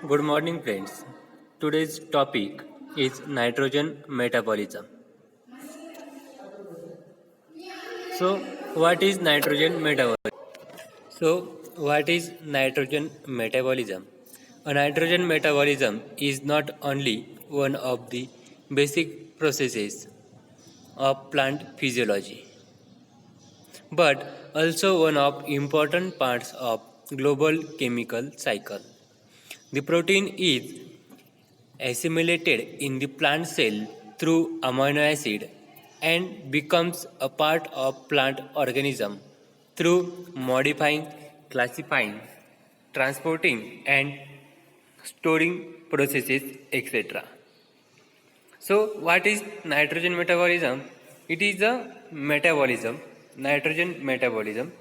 Good morning, friends. Today's topic is nitrogen metabolism. So, what is nitrogen metabolism? So, what is nitrogen metabolism? A nitrogen metabolism is not only one of the basic processes of plant physiology, but also one of important parts of global chemical cycle. The protein is assimilated in the plant cell through amino acid and becomes a part of plant organism through modifying, classifying, transporting and storing processes, etc. So what is nitrogen metabolism? It is a metabolism, nitrogen metabolism.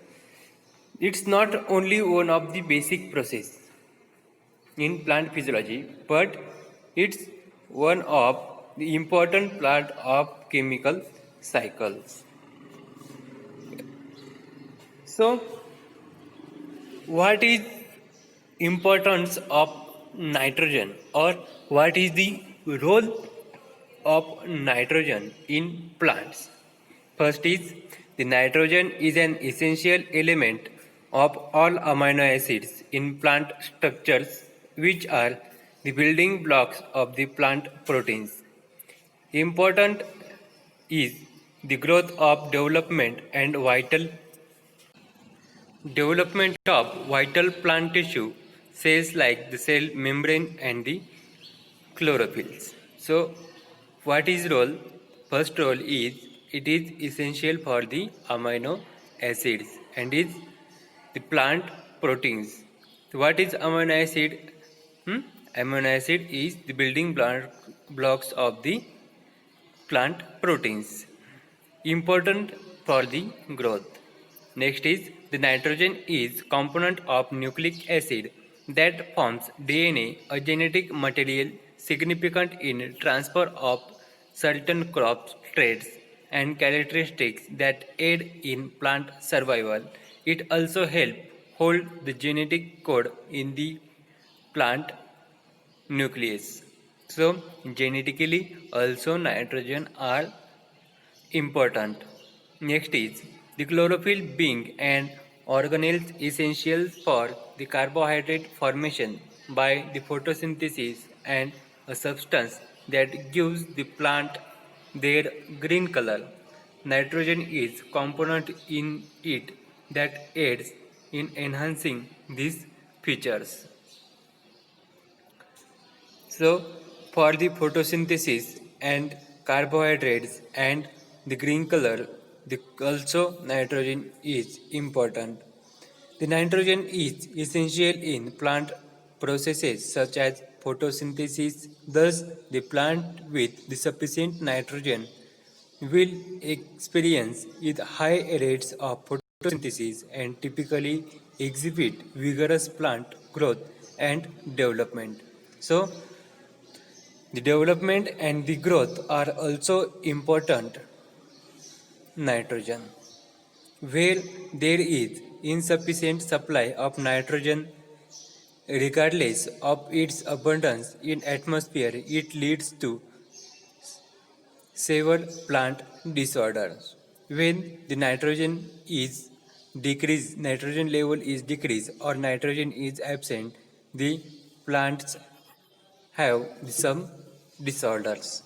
It's not only one of the basic process in plant physiology, but it's one of the important part of chemical cycles. So, what is importance of nitrogen, or what is the role of nitrogen in plants? First is the nitrogen is an essential element of all amino acids in plant structures, which are the building blocks of the plant proteins. Important is the growth of development of vital plant tissue cells like the cell membrane and the chlorophylls. So, what is role? First role is it is essential for the amino acids and is the plant proteins. What is amino acid? Amino acid is the building blocks of the plant proteins, important for the growth. Next is the nitrogen is component of nucleic acid that forms DNA, a genetic material significant in transfer of certain crop traits and characteristics that aid in plant survival. It also helps hold the genetic code in the plant nucleus. So genetically also nitrogen are important. Next is the chlorophyll being an organelle essential for the carbohydrate formation by the photosynthesis and a substance that gives the plant their green color. Nitrogen is component in it that aids in enhancing these features. So, for the photosynthesis and carbohydrates and the green color, the also nitrogen is important. The nitrogen is essential in plant processes such as photosynthesis. Thus, the plant with the sufficient nitrogen will experience with high rates of photosynthesis and typically exhibit vigorous plant growth and development. So, the development and the growth are also important nitrogen. Where there is insufficient supply of nitrogen, regardless of its abundance in atmosphere, it leads to several plant disorders. When the nitrogen level is decreased or nitrogen is absent, the plants have some disorders.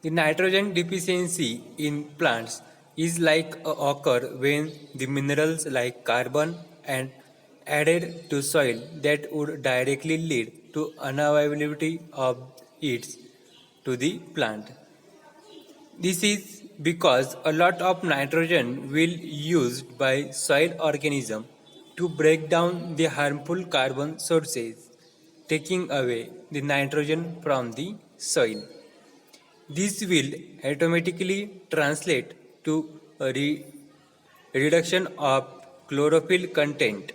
The nitrogen deficiency in plants is like occur when the minerals like carbon and added to soil that would directly lead to unavailability of it to the plant. This is because a lot of nitrogen will used by soil organism to break down the harmful carbon sources, taking away the nitrogen from the soil. This will automatically translate to a reduction of chlorophyll content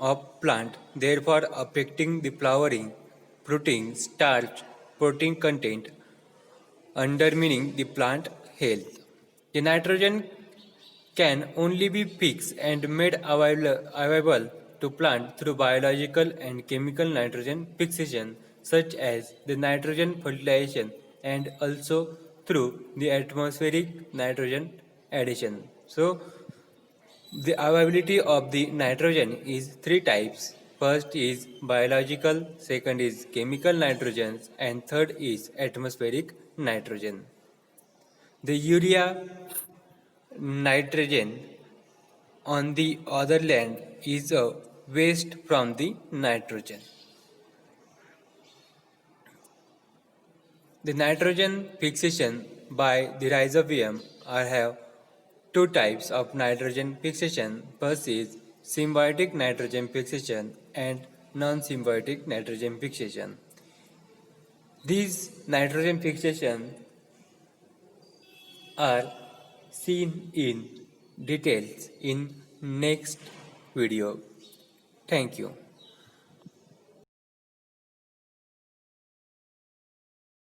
of plant, therefore affecting the flowering, protein, starch, protein content, undermining the plant health. The nitrogen can only be fixed and made available to plant through biological and chemical nitrogen fixation such as the nitrogen fertilization and also through the atmospheric nitrogen addition. So the availability of the nitrogen is three types. First is biological, second is chemical nitrogen, and third is atmospheric nitrogen. The urea nitrogen, on the other hand, is a waste from the nitrogen. The nitrogen fixation by the rhizobium are have two types of nitrogen fixation. First is symbiotic nitrogen fixation and non-symbiotic nitrogen fixation. These nitrogen fixation are seen in details in next video. Thank you.